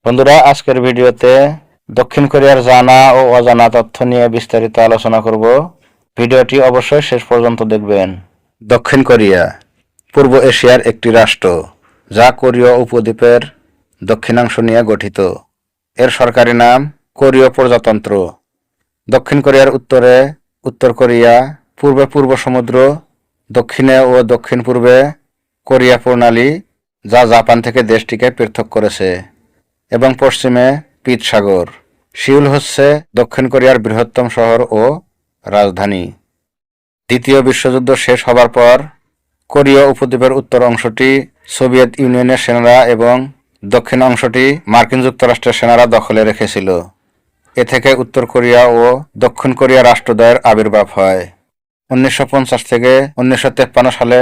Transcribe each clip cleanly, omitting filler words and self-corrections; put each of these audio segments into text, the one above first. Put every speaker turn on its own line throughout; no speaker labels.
বন্ধুরা, আজকের ভিডিওতে দক্ষিণ কোরিয়ার জানা ও অজানা তথ্য নিয়ে বিস্তারিত আলোচনা করব। ভিডিওটি অবশ্যই শেষ পর্যন্ত দেখবেন। দক্ষিণ কোরিয়া পূর্ব এশিয়ার একটি রাষ্ট্র, যা কোরীয় উপদ্বীপের দক্ষিণাংশ নিয়ে গঠিত। এর সরকারি নাম কোরীয় প্রজাতন্ত্র। দক্ষিণ কোরিয়ার উত্তরে উত্তর কোরিয়া, পূর্বে পূর্ব সমুদ্র, দক্ষিণে ও দক্ষিণ পূর্বে কোরিয়া প্রণালী, যা জাপান থেকে দেশটিকে পৃথক করেছে, এবং পশ্চিমে পিত সাগর। সিউল হচ্ছে দক্ষিণ কোরিয়ার বৃহত্তম শহর ও রাজধানী। দ্বিতীয় বিশ্বযুদ্ধ শেষ হবার পর কোরীয় উপদ্বীপের উত্তর অংশটি সোভিয়েত ইউনিয়নের সেনারা এবং দক্ষিণ অংশটি মার্কিন যুক্তরাষ্ট্রের সেনারা দখলে রেখেছিল। এ থেকে উত্তর কোরিয়া ও দক্ষিণ কোরিয়া রাষ্ট্রদ্বয়ের আবির্ভাব হয়। 1950 থেকে 1953 সালে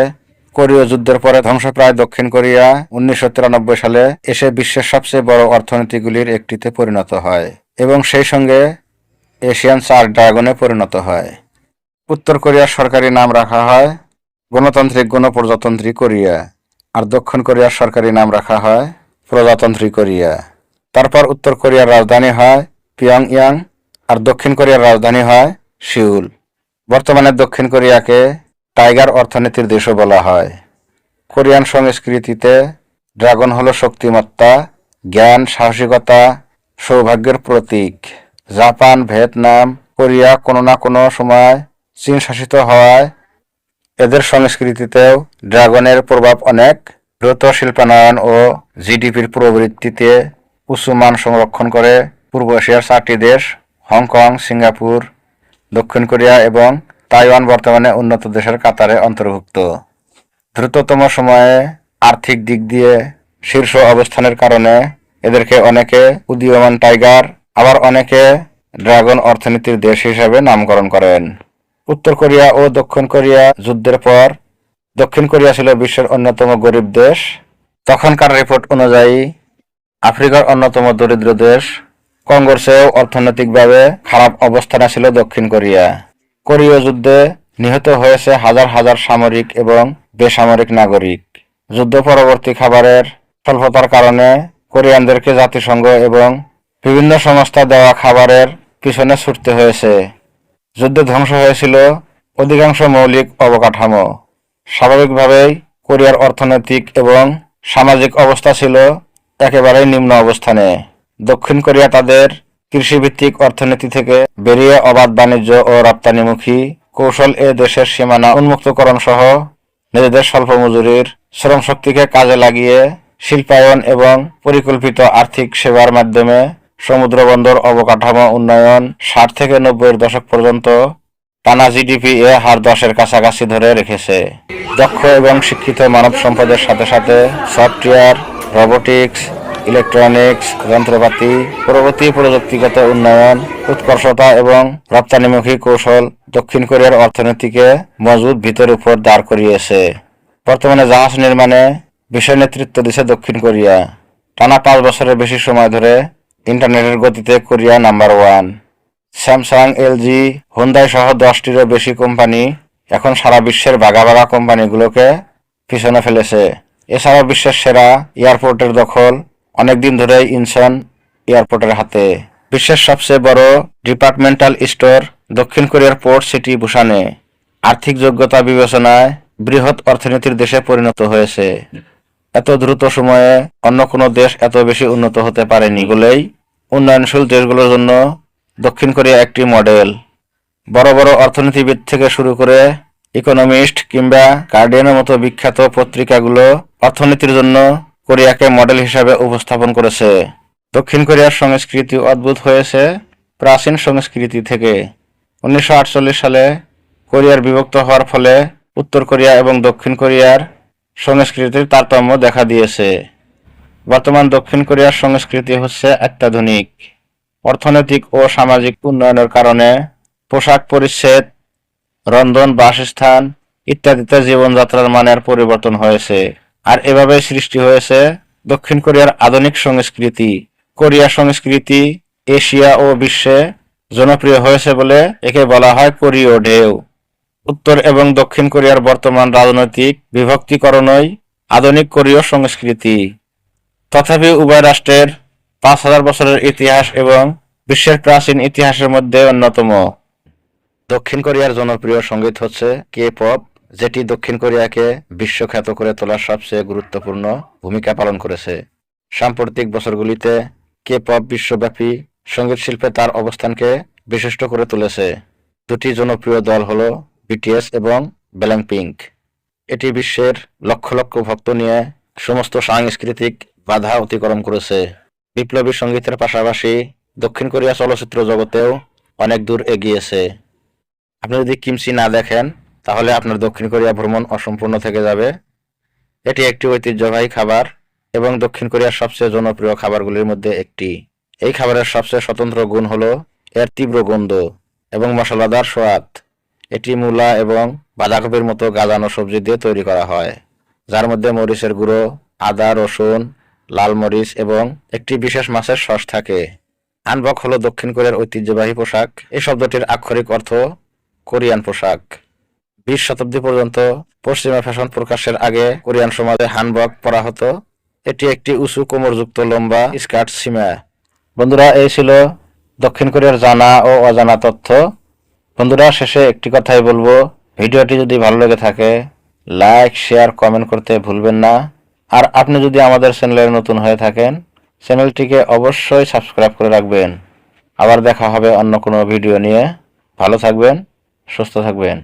কোরীয় যুদ্ধের পরে ধ্বংসপ্রায় দক্ষিণ কোরিয়া 1993 সালে এসে বিশ্বের সবচেয়ে বড় অর্থনীতিগুলির একটিতে পরিণত হয় এবং সেই সঙ্গে এশিয়ান 4 ড্রাগনে পরিণত হয়। উত্তর কোরিয়ার সরকারি নাম রাখা হয় গণতান্ত্রিক গণপ্রজাতন্ত্রী কোরিয়া, আর দক্ষিণ কোরিয়ার সরকারি নাম রাখা হয় প্রজাতন্ত্রী কোরিয়া। তারপর উত্তর কোরিয়ার রাজধানী হয় পিয়ংইয়াং, আর দক্ষিণ কোরিয়ার রাজধানী হয় সিউল। বর্তমানে দক্ষিণ কোরিয়াকে টাইগার অর্থনীতির দেশও বলা হয়। কোরিয়ান সংস্কৃতিতে ড্রাগন হলো শক্তিমত্তা, জ্ঞান, সাহসিকতা, সৌভাগ্যের প্রতীক। জাপান, ভিয়েতনাম, কোরিয়া কোনো না কোনো সময় চীন শাসিত হওয়ায় এদের সংস্কৃতিতেও ড্রাগনের প্রভাব অনেক। দ্রুত শিল্পায়ন ও জিডিপির প্রবৃদ্ধিতে উচ্চ মান সংরক্ষণ করে পূর্ব এশিয়ার 4টি দেশ হংকং, সিঙ্গাপুর, দক্ষিণ কোরিয়া এবং তাইওয়ান বর্তমানে উন্নত দেশের কাতারে অন্তর্ভুক্ত। দ্রুততম সময়ে আর্থিক দিক দিয়ে শীর্ষ অবস্থানের কারণে এদেরকে অনেকে উদীয়মান টাইগার, আবার অনেকে ড্রাগন অর্থনীতির দেশ হিসাবে নামকরণ করেন। উত্তর কোরিয়া ও দক্ষিণ কোরিয়া যুদ্ধের পর দক্ষিণ কোরিয়া ছিল বিশ্বের অন্যতম গরিব দেশ। তখনকার রিপোর্ট অনুযায়ী আফ্রিকার অন্যতম দরিদ্র দেশ কঙ্গোর চেয়েও অর্থনৈতিকভাবে খারাপ অবস্থানে ছিল দক্ষিণ কোরিয়া। কোরীয় যুদ্ধে নিহত হয়েছে হাজার হাজার সামরিক এবং বেসামরিক নাগরিক। যুদ্ধ পরবর্তী খাবারের স্বল্পতার কারণে কোরিয়ানদেরকে জাতিসংঘ এবং বিভিন্ন সংস্থা দেওয়া খাবারের পিছনে ছুটতে হয়েছে। যুদ্ধে ধ্বংস হয়েছিল অধিকাংশ মৌলিক অবকাঠামো। স্বাভাবিকভাবেই কোরিয়ার অর্থনৈতিক এবং সামাজিক অবস্থা ছিল একেবারেই নিম্ন অবস্থানে। দক্ষিণ কোরিয়া তাদের কৃষিভিত্তিক অর্থনীতি থেকে বেরিয়ে অবাধ বাণিজ্য ও রপ্তানিমুখী কৌশল এ দেশের সীমানা উন্মুক্তকরণ সহ নিজেদের স্বল্প মজুরির শ্রমশক্তিকে কাজে লাগিয়ে শিল্পায়ন এবং পরিকল্পিত আর্থিক সেবার মাধ্যমে সমুদ্রবন্দর অবকাঠামো উন্নয়ন 60 থেকে 90-এর দশক পর্যন্ত টানা জিডিপি এ হার 10-এর কাছাকাছি ধরে রেখেছে। দক্ষ এবং শিক্ষিত মানব সম্পদের সাথে সাথে সফটওয়্যার, রোবোটিক্স, ইলেকট্রনিক্স, যন্ত্রপাতি, পরবর্তী প্রযুক্তিগত উন্নয়ন, উৎকর্ষতা এবং রপ্তানিমুখী কৌশল দক্ষিণ কোরিয়ার অর্থনীতিকে মজবুত ভিতের উপর দাঁড় করিয়েছে। বর্তমানে জাহাজ নির্মাণে বিশ্ব নেতৃত্ব দিচ্ছে দক্ষিণ কোরিয়া। টানা 5 বছরের বেশি সময় ধরে ইন্টারনেটের গতিতে Korea number 1। Samsung, LG, Hyundai সহ 10টিরও বেশি কোম্পানি এখন সারা বিশ্বের ভাগা ভাগা কোম্পানিগুলোকে পিছনে ফেলেছে। এছাড়াও বিশ্বের সেরা এয়ারপোর্টের দখল অনেকদিন ধরেই ইনচন এয়ারপোর্টের হাতে। বিশ্বের সবচেয়ে বড় ডিপার্টমেন্টাল স্টোর দক্ষিণ কোরিয়ার পোর্ট সিটি বুসানে আর্থিক যোগ্যতা বিবেচনায় বৃহৎ অর্থনীতির দেশে পরিণত হয়েছে। এত দ্রুত সময়ে অন্য কোনো দেশ এত বেশি উন্নত হতে পারেনি বলেই উন্নয়নশীল দেশগুলোর জন্য দক্ষিণ কোরিয়া একটি মডেল। বড় বড় অর্থনীতিবিদ থেকে শুরু করে ইকোনমিস্ট কিংবা গার্ডিয়ানের মতো বিখ্যাত পত্রিকাগুলো অর্থনীতির জন্য কোরিয়াকে মডেল হিসাবে উপস্থাপন করেছে। দক্ষিণ কোরিয়ার সংস্কৃতি অদ্ভুত হয়েছে প্রাচীন সংস্কৃতি থেকে। 1948 সালে কোরিয়ার বিভক্ত হওয়ার ফলে উত্তর কোরিয়া এবং দক্ষিণ কোরিয়ার সংস্কৃতির তারতম্য দেখা দিয়েছে। বর্তমান দক্ষিণ কোরিয়ার সংস্কৃতি হচ্ছে অত্যাধুনিক। অর্থনৈতিক ও সামাজিক উন্নয়নের কারণে পোশাক পরিচ্ছদ, রন্ধন, বাসস্থান ইত্যাদিতে জীবনযাত্রার মানের পরিবর্তন হয়েছে, আর এভাবে সৃষ্টি হয়েছে দক্ষিণ কোরিয়ার আধুনিক সংস্কৃতি। কোরিয়া সংস্কৃতি এশিয়া ও বিশ্বে জনপ্রিয় হয়েছে বলে একে বলা হয় কোরীয় ঢেউ। উত্তর এবং দক্ষিণ কোরিয়ার বর্তমান রাজনৈতিক বিভক্তিকরণই আধুনিক কোরীয় সংস্কৃতি। তথাপি উভয় রাষ্ট্রের 5000 বছরের ইতিহাস এবং বিশ্বের প্রাচীন ইতিহাসের মধ্যে অন্যতম। দক্ষিণ কোরিয়ার জনপ্রিয় সঙ্গীত হচ্ছে কে পপ, যেটি দক্ষিণ কোরিয়াকে বিশ্বখ্যাত করে তোলার সবচেয়ে গুরুত্বপূর্ণ ভূমিকা পালন করেছে। সাম্প্রতিক বছরগুলিতে কে পপ বিশ্বব্যাপী সঙ্গীত শিল্পে তার অবস্থানকে বিশিষ্ট করে তুলেছে। দুটি জনপ্রিয় দল হল বিটিএস এবং ব্ল্যাকপিঙ্ক। এটি বিশ্বের লক্ষ লক্ষ ভক্ত নিয়ে সমস্ত সাংস্কৃতিক বাধা অতিক্রম করেছে। বিপ্লবী সঙ্গীতের পাশাপাশি দক্ষিণ কোরিয়া চলচ্চিত্র জগতেও অনেক দূর এগিয়েছে। আপনি যদি কিমচি না দেখেন তাহলে আপনার দক্ষিণ কোরিয়া ভ্রমণ অসম্পূর্ণ থেকে যাবে। এটি একটি ঐতিহ্যবাহী খাবার এবং দক্ষিণ কোরিয়ার সবচেয়ে জনপ্রিয় খাবারগুলির মধ্যে একটি। এই খাবারের সবচেয়ে স্বতন্ত্র গুণ হলো এর তীব্র গন্ধ এবং মশলাদার স্বাদ। এটি মূলা এবং বাঁধাকপির মতো গাঁজানো সবজি দিয়ে তৈরি করা হয়, যার মধ্যে মরিচের গুঁড়ো, আদা, রসুন, লাল মরিচ এবং একটি বিশেষ মাছের সস থাকে। হানবক হলো দক্ষিণ কোরিয়ার ঐতিহ্যবাহী পোশাক। এই শব্দটির আক্ষরিক অর্থ কোরিয়ান পোশাক। 20 শতাব্দী পর্যন্ত পশ্চিমা ফ্যাশন প্রকাশের আগে কোরিয়ান সমাজে হানবক পরা হতো। এটি একটি উঁচু কোমরযুক্ত লম্বা স্কার্ট সীমা। বন্ধুরা, এই ছিল দক্ষিণ কোরিয়ার জানা ও অজানা তথ্য। বন্ধুরা, শেষে একটি কথাই বলবো, ভিডিওটি যদি ভালো লেগে থাকে লাইক, শেয়ার, কমেন্ট করতে ভুলবেন না। আর আপনি যদি আমাদের চ্যানেলে নতুন হয়ে থাকেন, চ্যানেলটিকে অবশ্যই সাবস্ক্রাইব করে রাখবেন। আবার দেখা হবে অন্য কোনো ভিডিও নিয়ে। ভালো থাকবেন, সুস্থ থাকবেন।